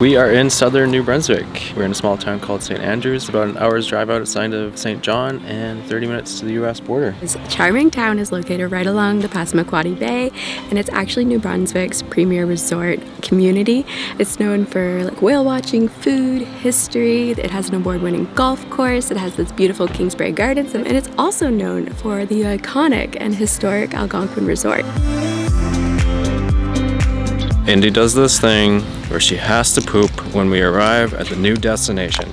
We are in Southern New Brunswick. We're in a small town called St. Andrews, about an hour's drive outside of St. John and 30 minutes to the US border. This charming town is located right along the Passamaquoddy Bay, and it's actually New Brunswick's premier resort community. It's known for whale watching, food, history. It has an award-winning golf course. It has this beautiful Kingsbrae Garden, and it's also known for the iconic and historic Algonquin Resort. Indy does this thing where she has to poop when we arrive at the new destination.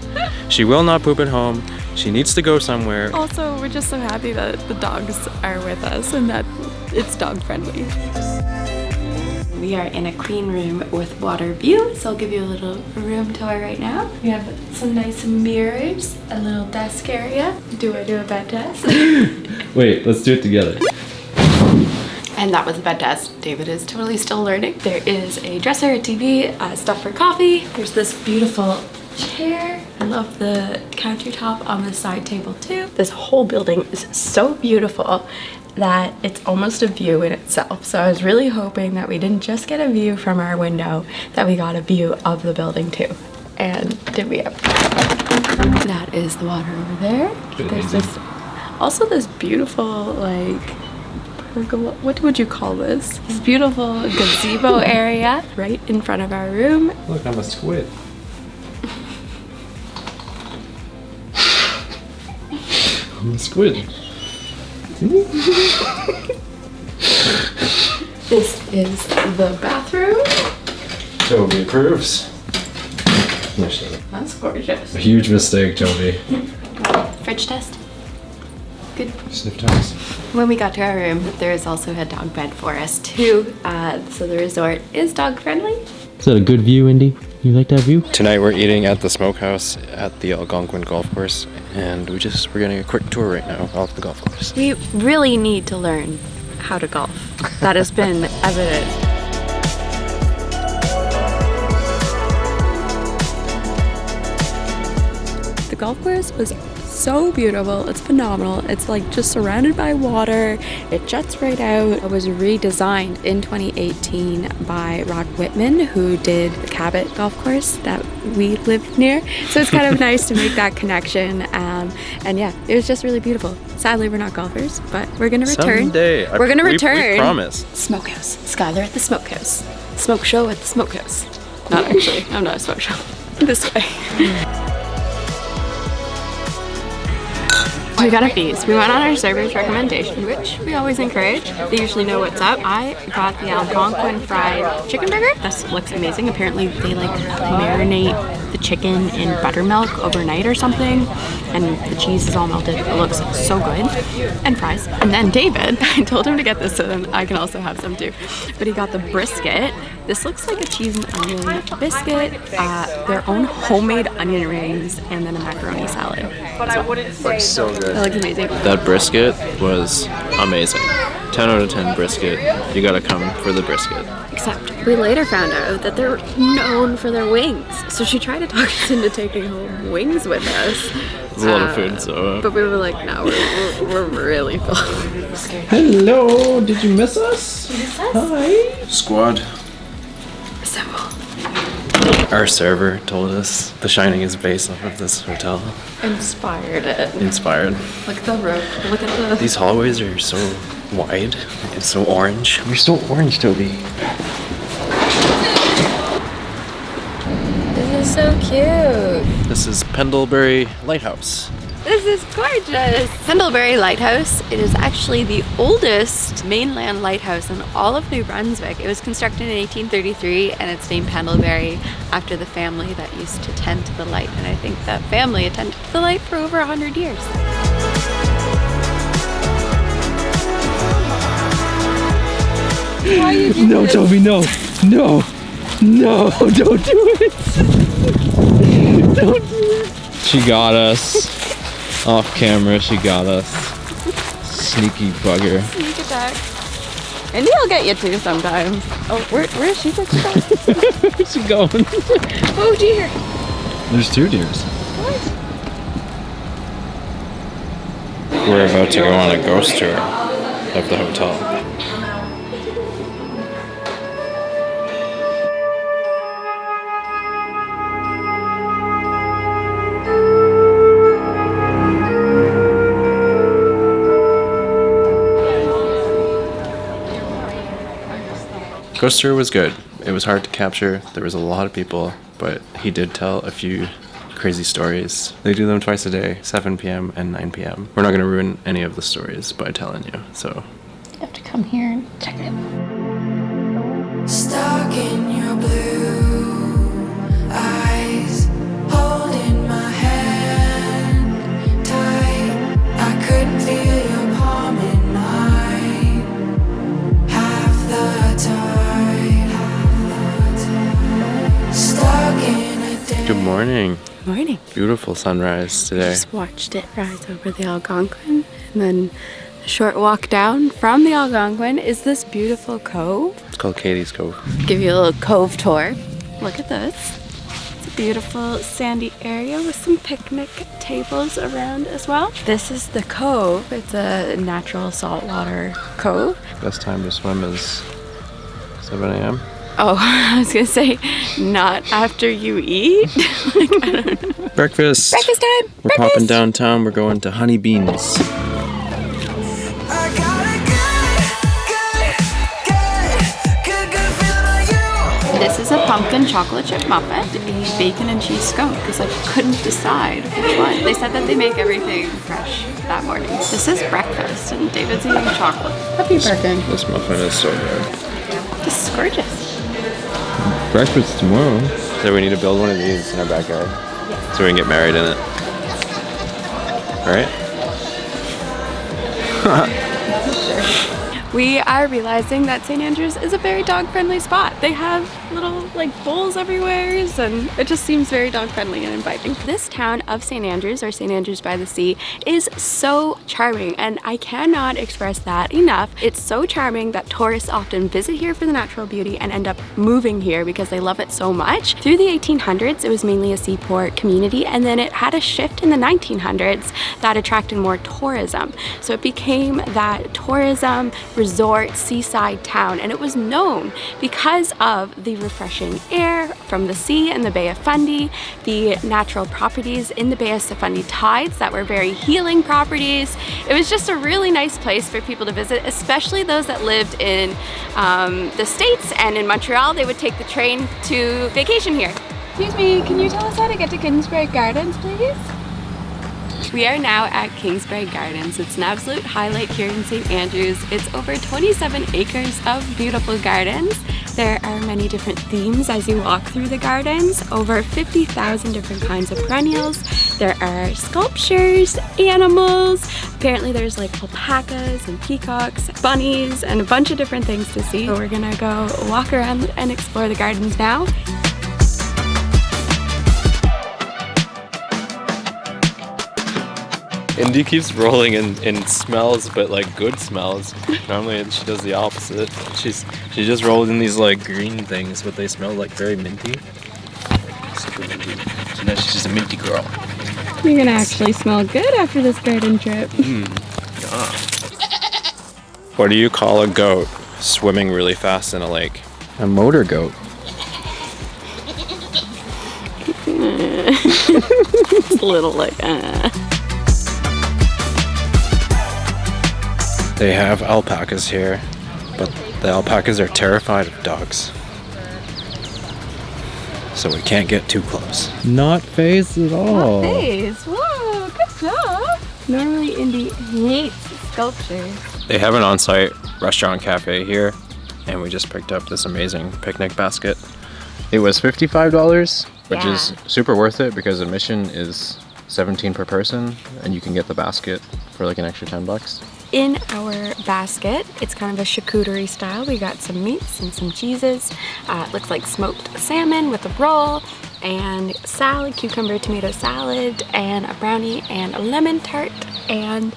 She will not poop at home. She needs to go somewhere. Also, we're just so happy that the dogs are with us and that it's dog friendly. We are in a queen room with water view, so I'll give you a little room tour right now. We have some nice mirrors, a little desk area. Do I do a bed test? Wait, let's do it together. And that was a bed test. David is totally still learning. There is a dresser, a TV, stuff for coffee. There's this beautiful chair. I love the countertop on the side table too. This whole building is so beautiful that it's almost a view in itself. So I was really hoping that we didn't just get a view from our window, that we got a view of the building too. And did we have? That is the water over there. There's this, also this beautiful what would you call this? This beautiful gazebo area right in front of our room. Look, I'm a squid. I'm a squid. This is the bathroom. Toby approves. That's gorgeous. A huge mistake, Toby. Fridge test. Good. Sniff test. When we got to our room, there is also a dog bed for us too. So the resort is dog friendly. Is that a good view, Indy? You like that view? Tonight we're eating at the smokehouse at the Algonquin golf course, and we're getting a quick tour right now of the golf course. We really need to learn how to golf. That has been evident. The golf course was so beautiful. It's phenomenal. It's just surrounded by water. It juts right out. It was redesigned in 2018 by Rod Whitman, who did the Cabot golf course that we live near. So it's kind of nice to make that connection. And yeah, it was just really beautiful. Sadly, we're not golfers, but we're gonna return. Someday. We're gonna return. We promise. Smokehouse. Skylar at the smokehouse. Smoke show at the smokehouse. Not actually. I'm not a smoke show. This way. We got a feast. We went on our server's recommendation, which we always encourage. They usually know what's up. I got the Algonquin fried chicken burger. This looks amazing. Apparently they marinate the chicken in buttermilk overnight or something, and the cheese is all melted. It looks so good. And fries. And then David, I told him to get this so then I can also have some too. But he got the brisket. This looks like a cheese and onion biscuit, their own homemade onion rings, and then a macaroni salad. Looks so good. That looks amazing. That brisket was amazing. 10 out of 10 brisket. You gotta come for the brisket. Except we later found out that they're known for their wings. So she tried to talk us into taking home wings with us. It's a lot of food, so... But we were like, no, we're really full. Hello, did you miss us? Hi. Squad. Assemble. Our server told us The Shining is based off of this hotel. Inspired it. Inspired. Look at the roof. Look at the... These hallways are so wide and so orange. You're so orange, Toby. This is so cute. This is Pendlebury Lighthouse. This is gorgeous. Pendlebury Lighthouse. It is actually the oldest mainland lighthouse in all of New Brunswick. It was constructed in 1833 and it's named Pendlebury after the family that used to tend to the light. And I think that family attended to the light for over 100 years. Why you do No, this? Toby, no. No. No, don't do it. Don't do it. She got us. Off camera, she got us. Sneaky bugger. Sneak attack. Indy will get you too sometimes. Oh, where is she? Where's she going? Oh dear. There's 2 deers. What? We're about to go on a ghost tour of the hotel. Coaster was good. It was hard to capture. There was a lot of people, but he did tell a few crazy stories. They do them twice a day, 7 p.m. and 9 p.m. We're not going to ruin any of the stories by telling you, so. You have to come here and check it. Stuck in your blue eyes, holding my hand tight. I couldn't feel your palm in mine half the time. Stuck in a day. Good morning. Morning. Beautiful sunrise today. Just watched it rise over the Algonquin, and then a short walk down from the Algonquin is this beautiful cove. It's called Katy's Cove. Give you a little cove tour. Look at this. It's a beautiful sandy area with some picnic tables around as well. This is the cove. It's a natural saltwater cove. Best time to swim is 7 a.m. Oh, I was gonna say, not after you eat. Like, I don't know. Breakfast. Breakfast time. We're popping downtown. We're going to Honey Beans. I got a good feeling on you. This is a pumpkin chocolate chip muffin, a bacon and cheese scone, because I couldn't decide which one. They said that they make everything fresh that morning. This is breakfast, and David's eating chocolate. Happy birthday. This muffin is so good. This is gorgeous. Breakfast tomorrow. So we need to build one of these in our backyard. So we can get married in it. Right? We are realizing that St. Andrews is a very dog-friendly spot. They have little like bowls everywhere, and it just seems very dog-friendly and inviting. This town of St. Andrews, or St. Andrews by the Sea, is so charming, and I cannot express that enough. It's so charming that tourists often visit here for the natural beauty and end up moving here because they love it so much. Through the 1800s, it was mainly a seaport community, and then it had a shift in the 1900s that attracted more tourism. So it became that tourism resort seaside town, and it was known because of the refreshing air from the sea and the Bay of Fundy, the natural properties in the Bay of Fundy tides that were very healing properties. It was just a really nice place for people to visit, especially those that lived in the States and in Montreal. They would take the train to vacation here. Excuse me, can you tell us how to get to Kingsbrae Gardens, please? We are now at Kingsbrae Gardens. It's an absolute highlight here in St. Andrews. It's over 27 acres of beautiful gardens. There are many different themes as you walk through the gardens. Over 50,000 different kinds of perennials. There are sculptures, animals. Apparently there's like alpacas and peacocks, bunnies, and a bunch of different things to see. So we're gonna go walk around and explore the gardens now. Indy keeps rolling in smells, but like good smells. Normally she does the opposite. She just rolled in these like green things, but they smell like very minty. Super minty. So now she's just a minty girl. You're gonna actually smell good after this garden trip. What do you call a goat swimming really fast in a lake? A motor goat. It's a little like, They have alpacas here, but the alpacas are terrified of dogs. So we can't get too close. Not phased at all. Face. Whoa, good job. Normally Indy hates sculptures. They have an on-site restaurant cafe here, and we just picked up this amazing picnic basket. It was $55, which is super worth it because admission is $17 per person, and you can get the basket for like an extra $10. In our basket, it's kind of a charcuterie style. We got some meats and some cheeses. It looks like smoked salmon with a roll and salad, cucumber tomato salad, and a brownie and a lemon tart and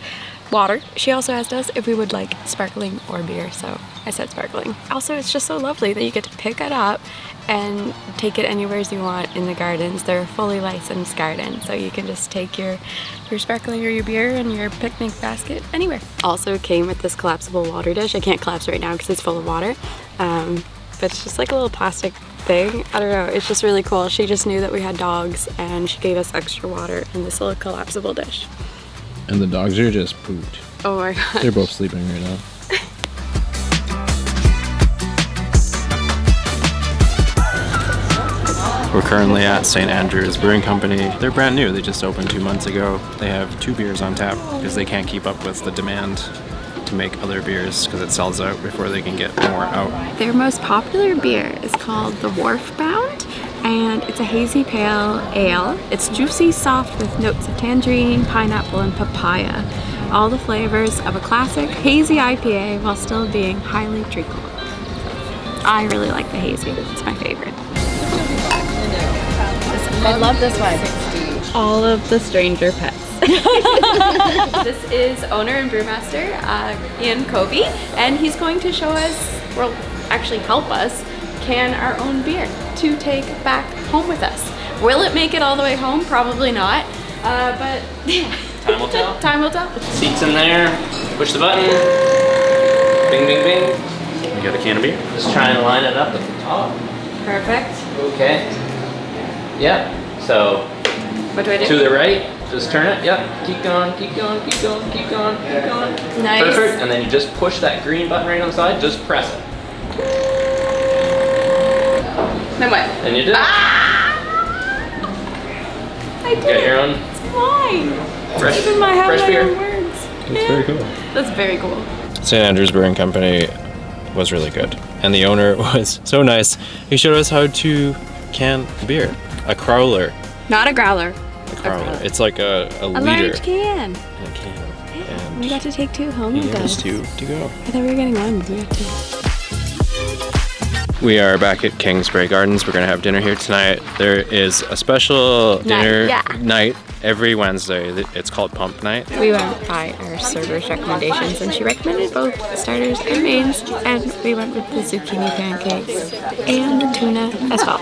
water. She also asked us if we would like sparkling or beer, so I said sparkling. Also, it's just so lovely that you get to pick it up and take it anywhere you want in the gardens. They're a fully licensed garden, so you can just take your sparkling or your beer and your picnic basket anywhere. Also came with this collapsible water dish. I can't collapse right now because it's full of water, but it's just like a little plastic thing. I don't know, it's just really cool. She just knew that we had dogs and she gave us extra water in this little collapsible dish. And the dogs are just pooped. Oh my god. They're both sleeping right now. We're currently at St. Andrew's Brewing Company. They're brand new. They just opened 2 months ago. They have 2 beers on tap because they can't keep up with the demand to make other beers because it sells out before they can get more out. Their most popular beer is called the Wharfbound, and it's a hazy pale ale. It's juicy, soft with notes of tangerine, pineapple, and papaya. All the flavors of a classic hazy IPA while still being highly drinkable. I really like the hazy. It's my favorite. I love this one. All of the stranger pets. This is owner and brewmaster Ian Cove, and he's going to show us, well, actually help us, can our own beer to take back home with us. Will it make it all the way home? Probably not, but yeah. Time will tell. Time will tell. Seats in there. Push the button. Bing, bing, bing. We got a can of beer. Just try and line it up at the top. Perfect. Okay. Yep. So What do I do? to the right. Just turn it. Yep. Keep going. Keep going. Keep going. Keep going. Keep going. Nice. Perfect. And then you just push that green button right on the side. Just press it. Then what? And you did. I did Get it. your own It's mine. fresh, Even my fresh beer. words. It's very cool. That's very cool. St. Andrew's Brewing Company was really good. And the owner was so nice. He showed us how to can beer. A crowler. Not a growler. A crowler. It's like a A liter large can. in a can. We And got to take 2 home he with gave us us. 2 to go. I thought we were getting 1. We got 2. We are back at Kingsbrae Gardens. We're gonna have dinner here tonight. There is a special dinner night every Wednesday. It's called Pump Night. We went by our server's recommendations, and she recommended both starters and mains, and we went with the zucchini pancakes and the tuna as well,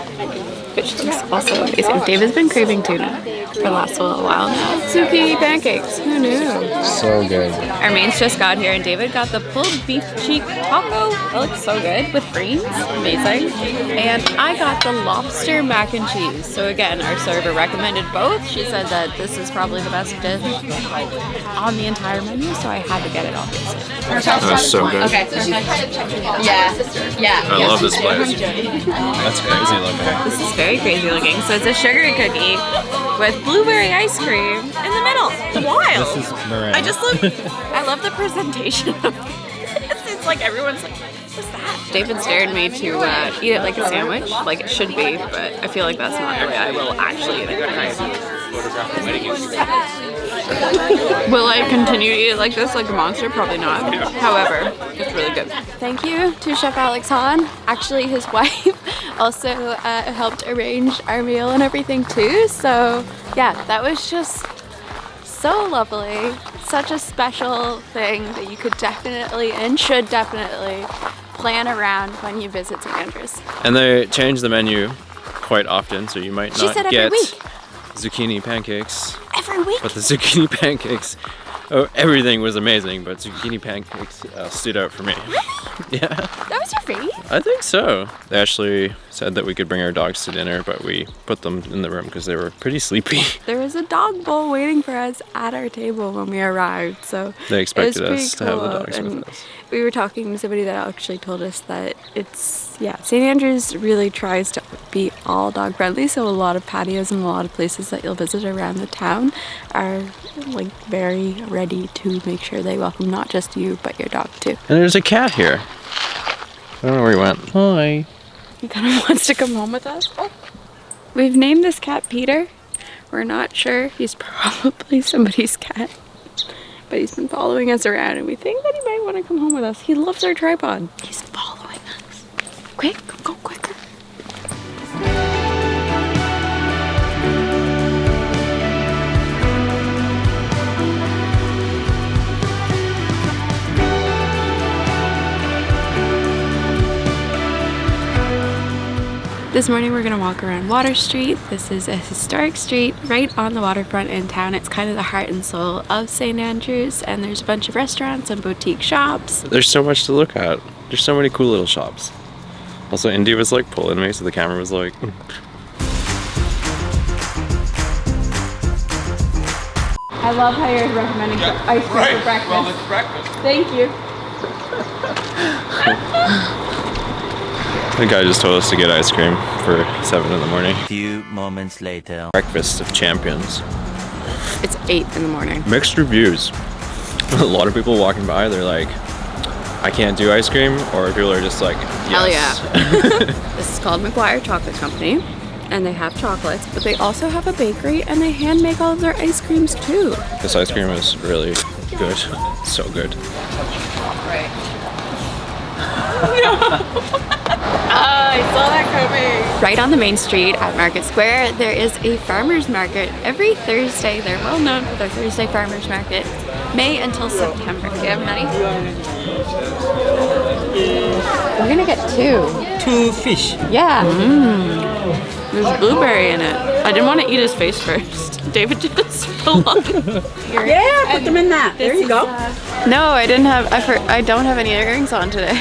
which looks also amazing. David's been craving tuna for the last little while now. Zucchini pancakes, who knew? So good. Our mains just got here, and David got the pulled beef cheek taco. That looks so good with greens, amazing. And I got the lobster mac and cheese. So again, our server recommended both. She said that this is probably the best dish on the entire menu, so I had to get it obviously. That was so good. Okay. Yeah. I love this place. That's crazy looking. This is very crazy looking. So it's a sugar cookie with blueberry ice cream in the middle. Wild. This is meringue. I love the presentation of this. It's like everyone's like, what's that? David dared me to eat it like a sandwich, like it should be, but I feel like that's not the way I will actually eat it. Will I continue to eat it like this, like a monster? Probably not. However, it's really good. Thank you to Chef Alex Hahn. Actually, his wife also helped arrange our meal and everything too. So yeah, that was just so lovely. Such a special thing that you could definitely and should definitely plan around when you visit St. Andrews. And they change the menu quite often, so you might She not said every get week. zucchini pancakes. Every week? But the zucchini pancakes, oh, everything was amazing, but zucchini pancakes stood out for me. Yeah, That was your favorite? I think so. They actually said that we could bring our dogs to dinner, but we put them in the room because they were pretty sleepy. There was a dog bowl waiting for us at our table when we arrived, so They expected it was us to have the pretty dogs cool. with And us. we were talking to somebody that actually told us that St. Andrews really tries to be all dog friendly, so a lot of patios and a lot of places that you'll visit around the town are like very ready to make sure they welcome not just you but your dog too. And there's a cat here. I don't know where he went. Hi. He kind of wants to come home with us. Oh. We've named this cat Peter. We're not sure. He's probably somebody's cat. But he's been following us around, and we think that he might want to come home with us. He loves our tripod. He's following us. Quick, go quicker. This morning we're gonna walk around Water Street. This is a historic street right on the waterfront in town. It's kind of the heart and soul of St. Andrews, and there's a bunch of restaurants and boutique shops. There's so much to look at. There's so many cool little shops. Also, Indy was like pulling me, so the camera was like. I love how you're recommending ice cream for breakfast. Well, it's breakfast. Thank you. The guy just told us to get ice cream for 7 in the morning. Few moments later. Breakfast of champions. It's 8 in the morning. Mixed reviews. A lot of people walking by, they're like, I can't do ice cream, or people are just like, yes. Hell yeah. This is called McGuire Chocolate Company, and they have chocolates, but they also have a bakery, and they hand make all of their ice creams too. This ice cream is really good. So good. Right. I saw that coming. Right on the main street at Market Square, there is a farmer's market every Thursday. They're well known for their Thursday farmer's market, May until September. Do you have money? We're gonna get 2. 2 fish. Yeah. There's blueberry in it. I didn't want to eat his face first. David just fell off. Yeah, put them in that. There you go. No, I didn't have. I don't have any earrings on today.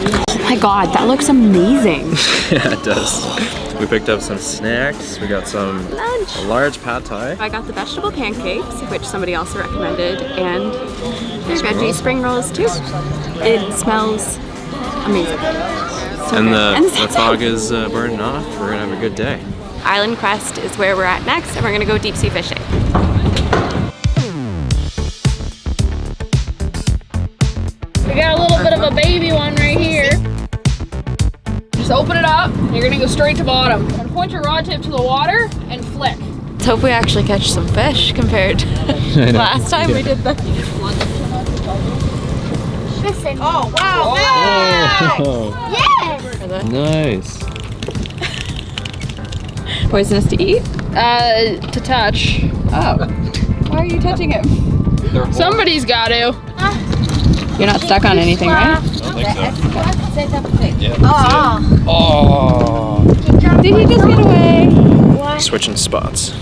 Oh my god, that looks amazing. Yeah, it does. We picked up some snacks. We got some Lunch. a large pad thai. I got the vegetable pancakes, which somebody also recommended, and their veggie spring rolls too. It smells amazing. So And good. the fog is burning off. We're gonna have a good day. Island Crest is where we're at next, and we're gonna go deep sea fishing. We got a little bit of a baby one right here. Just open it up, and you're gonna go straight to bottom. You're gonna point your rod tip to the water and flick. Let's hope we actually catch some fish compared to last time we did that. Oh, wow. Oh, Yes! nice. Poisonous to eat? To touch. Oh. Why are you touching it? Somebody's got to. You're not stuck on anything, right? I don't think so. Yeah, Oh. Did he just get away? switching spots.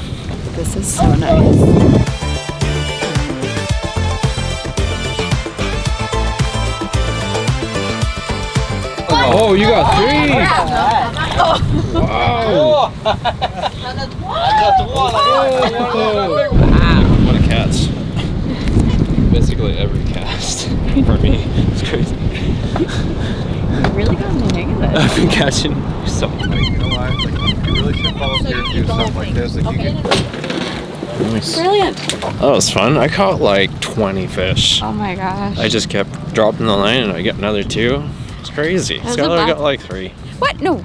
This is so nice. Oh, you got 3. Wow. What a catch. Basically every cast. For me, it's crazy. You really got the hang of it. I've been catching so many. You know what? Like, you really should volunteer to do stuff like this. Like, you can Nice. Brilliant. That was fun. I caught like 20 fish. Oh my gosh. I just kept dropping the line and I get another 2. It's crazy. That's Skylar a got like 3. What? No.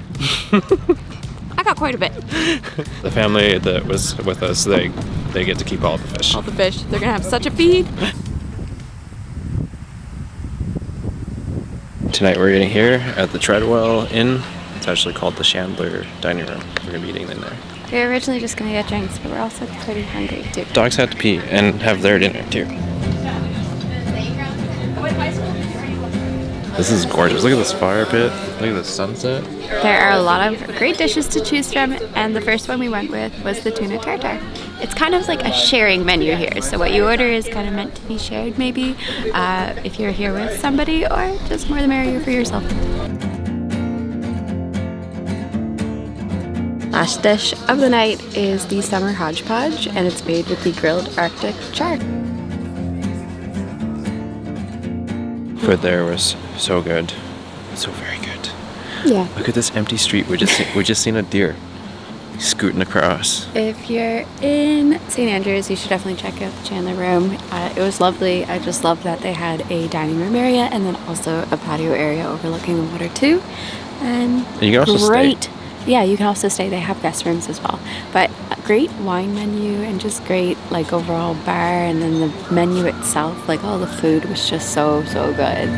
I got quite a bit. The family that was with us, they get to keep all the fish. All the fish. They're gonna have such a feed. Tonight we're eating here at the Treadwell Inn. It's actually called the Chandler Dining Room. We're gonna be eating in there. We were originally just gonna get drinks, but we're also pretty hungry too. Dogs have to pee and have their dinner too. This is gorgeous. Look at this fire pit. Look at the sunset. There are a lot of great dishes to choose from, and the first one we went with was the tuna tartare. It's kind of like a sharing menu here, so what you order is kind of meant to be shared maybe, if you're here with somebody, or just more the merrier for yourself. Last dish of the night is the summer hodgepodge, and it's made with the grilled Arctic char. Food there was so good. So very good. Yeah. Look at this empty street. We just seen a deer scooting across. If you're in St. Andrews, you should definitely check out the Chandler Room. It was lovely. I just loved that they had a dining room area and then also a patio area overlooking the water too. And you can also great. stay. Yeah, you can also stay. They have guest rooms as well. But a great wine menu and just great like overall bar, and then the menu itself, like all the food was just so good.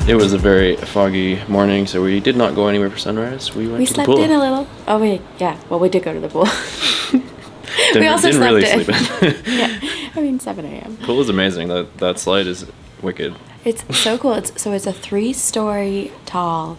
It was a very foggy morning, so we did not go anywhere for sunrise. We went We to the slept pool. in a little. Oh wait, yeah. Well, we did go to the pool. We also didn't slept really in. sleep in. Yeah, I mean 7 a.m. Pool is amazing. That slide is wicked. It's so cool. It's a 3-story tall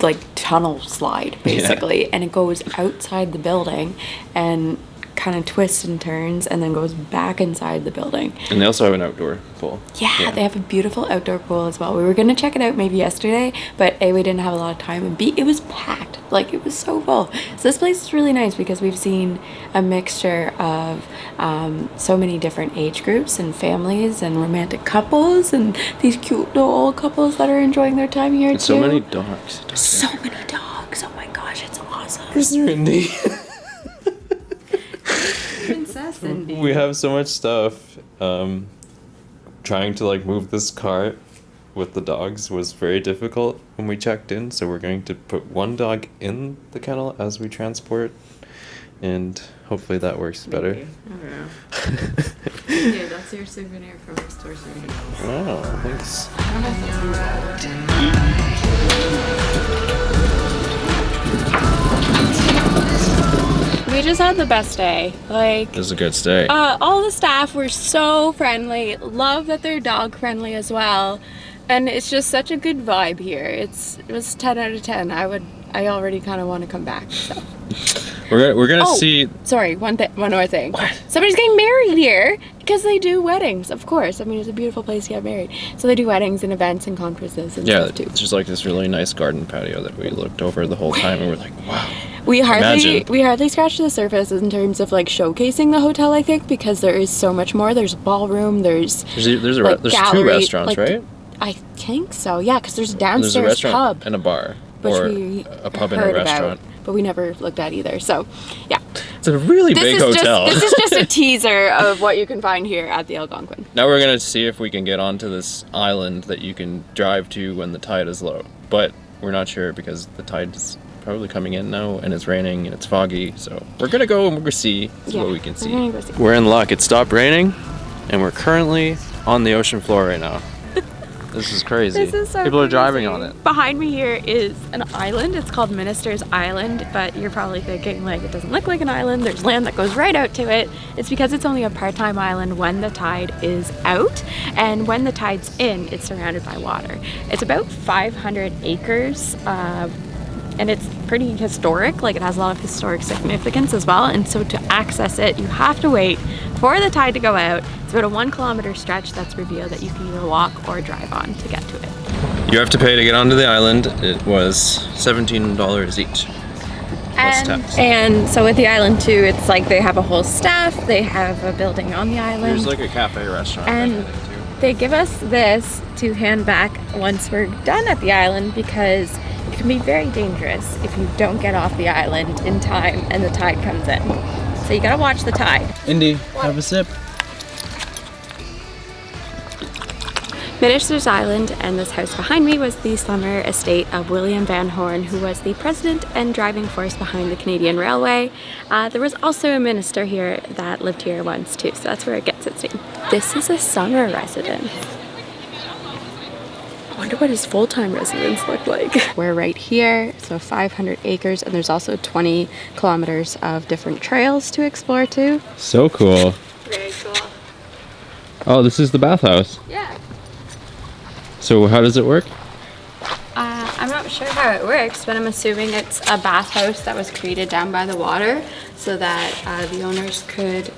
like tunnel slide basically, and it goes outside the building and kind of twists and turns and then goes back inside the building. And they also have an outdoor pool. Yeah, they have a beautiful outdoor pool as well. We were gonna check it out maybe yesterday, but A, we didn't have a lot of time, and B, it was packed. Like, it was so full. So this place is really nice because we've seen a mixture of so many different age groups and families and romantic couples and these cute little old couples that are enjoying their time here too. So many dogs. So many dogs. Oh my gosh, it's awesome. Mr. Indy. Princess Indy. We have so much stuff. Trying to like move this cart with the dogs was very difficult when we checked in, so we're going to put one dog in the kennel as we transport, and hopefully that works better. I don't know. Yeah, that's your souvenir from our store souvenir. Oh, thanks. We just had the best day. Like, It was a good stay. all the staff were so friendly. Love that they're dog friendly as well. And it's just such a good vibe here. It was 10 out of 10. I already kind of want to come back. So. We're gonna see. Sorry, one more thing. Somebody's getting married here because they do weddings, of course. I mean, it's a beautiful place to get married. So they do weddings and events and conferences and stuff too. It's just like this really nice garden patio that we looked over the whole time, and we're like, wow. We hardly scratched the surface in terms of like showcasing the hotel, I think, because there is so much more. There's a ballroom, there's there's gallery, two restaurants, like, right? I think so, yeah, because there's a downstairs There's a restaurant pub, and a bar, which or we a pub and a heard restaurant. about, but we never looked at either. So, yeah. It's a really big hotel. This is just a teaser of what you can find here at the Algonquin. Now we're gonna see if we can get onto this island that you can drive to when the tide is low, but we're not sure because the tide is probably coming in now, and it's raining and it's foggy. So we're gonna go and we're gonna see what we can see. We're gonna go see. We're in luck. It stopped raining, and we're currently on the ocean floor right now. This is crazy. This is so People are driving crazy. on it. Behind me here is an island. It's called Minister's Island, but you're probably thinking like it doesn't look like an island. There's land that goes right out to it. It's because it's only a part-time island when the tide is out, and when the tide's in, it's surrounded by water. It's about 500 acres. And it's pretty historic, like it has a lot of historic significance as well, and so to access it you have to wait for the tide to go out. It's about a 1 kilometer stretch that's revealed that you can either walk or drive on to get to it. You have to pay to get onto the island. It was $17 each. Plus tax. And so with the island too, it's like they have a whole staff, they have a building on the island. There's like a cafe restaurant. And they give us this to hand back once we're done at the island because it can be very dangerous if you don't get off the island in time and the tide comes in. So you gotta watch the tide. Indy, have a sip. Minister's Island and this house behind me was the summer estate of William Van Horn, who was the president and driving force behind the Canadian Railway. There was also a minister here that lived here once too, so that's where it gets its name. This is a summer residence. I wonder what his full-time residence looked like. We're right here, so 500 acres, and there's also 20 kilometers of different trails to explore too. So cool. Very cool. Oh, this is the bathhouse. Yeah. So how does it work? I'm not sure how it works, but I'm assuming it's a bathhouse that was created down by the water so that the owners could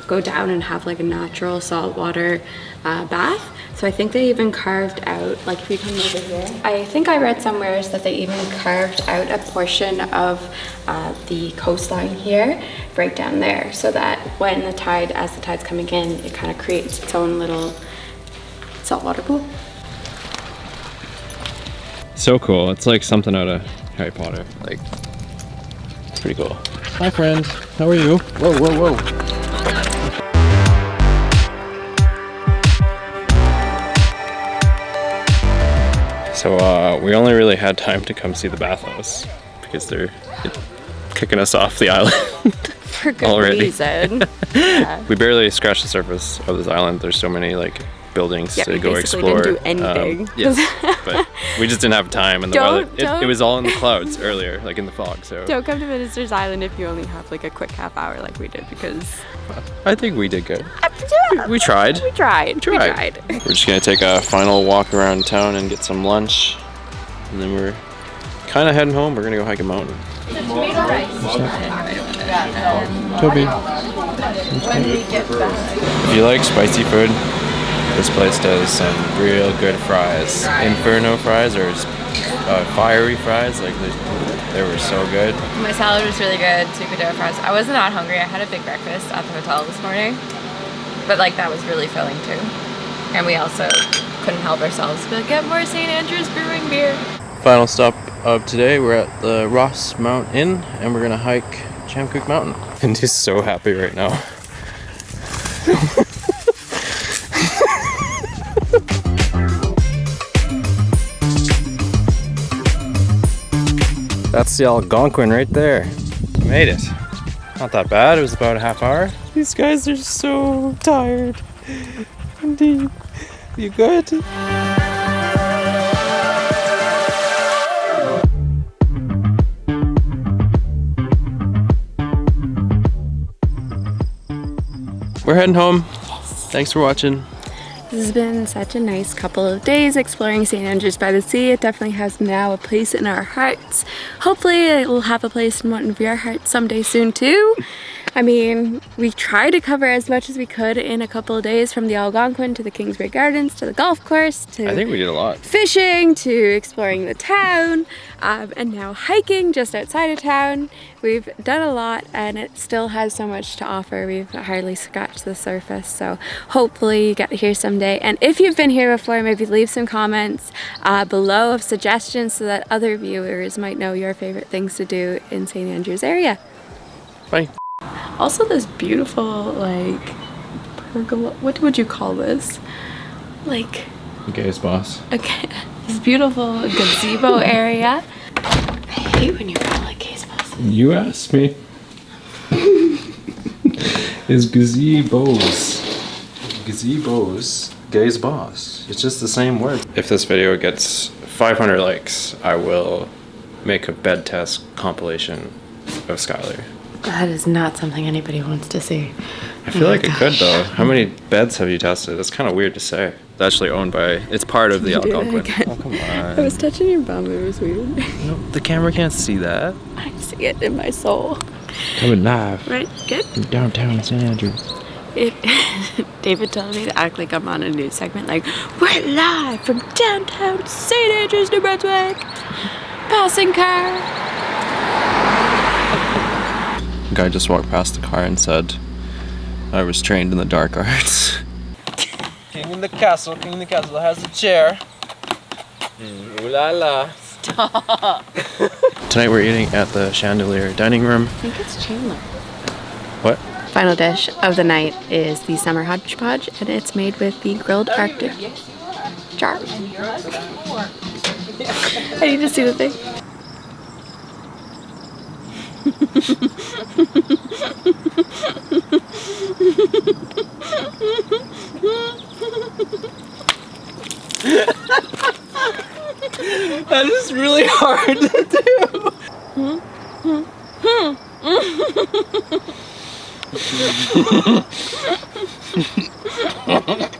go down and have like a natural saltwater bath. So I think they even carved out, like if you come over here, I think I read somewhere that they even carved out a portion of the coastline here, right down there, so that when the tide, as the tide's coming in, it kind of creates its own little saltwater pool. So cool. It's like something out of Harry Potter. Like, it's pretty cool. Hi friend, how are you? Whoa, whoa, whoa. So we only really had time to come see the bathhouse because they're kicking us off the island. For good already. reason. Yeah. We barely scratched the surface of this island. There's so many like buildings to go explore. Didn't do anything. Yes, but we just didn't have time, and the weather. It was all in the clouds earlier, like in the fog. So Don't come to Minister's Island if you only have like a quick half hour like we did, because I think we did good. We tried. We tried. We're just gonna take a final walk around town and get some lunch, and then we're kind of heading home. We're gonna go hike a mountain. Toby. If you like spicy food, this place does some real good fries. Inferno fries or fiery fries. Like they were so good. My salad was really good, sweet potato fries. I wasn't that hungry. I had a big breakfast at the hotel this morning. But like that was really filling too. And we also couldn't help ourselves but get more St. Andrew's Brewing beer. Final stop of today, we're at the Ross Mount Inn and we're gonna hike Chamcook Mountain. And he's so happy right now. That's the Algonquin right there. Made it. Not that bad, it was about a half hour. These guys are so tired. Indeed. You good? We're heading home. Thanks for watching. This has been such a nice couple of days exploring St. Andrews by the Sea. It definitely has now a place in our hearts. Hopefully it will have a place in one of your hearts someday soon too. I mean, we tried to cover as much as we could in a couple of days, from the Algonquin to the Kingsbrae Gardens to the golf course to I think we did a lot. Fishing to exploring the town, and now hiking just outside of town. We've done a lot and it still has so much to offer. We've hardly scratched the surface, so hopefully you get here someday. And if you've been here before, maybe leave some comments below of suggestions so that other viewers might know your favorite things to do in St. Andrews area. Bye. Also this beautiful, like, pergola, what would you call this? Like, Gay's boss. okay, this beautiful gazebo area. I hate when you call it Gay's boss. You asked me. Is gazebos. Gazebos. Gay's boss. It's just the same word. If this video gets 500 likes, I will make a bed test compilation of Skylar. That is not something anybody wants to see. I feel like it could though. How many beds have you tested? That's kind of weird to say. It's actually owned by, it's part of the Algonquin. Oh, come on. I was touching your bum, it was weird. No, the camera can't see that. I see it in my soul. Coming live. Right, good. From downtown St. Andrews. David told me to act like I'm on a news segment, like, we're live from downtown St. Andrews, New Brunswick. Passing car. The guy just walked past the car and said, I was trained in the dark arts. King in the castle has a chair. Ooh la la. Stop. Tonight we're eating at the Chandelier dining room. I think it's Chandler. What? Final dish of the night is the summer hodgepodge, and it's made with the grilled Arctic char. I need to see the thing. That is really hard to do.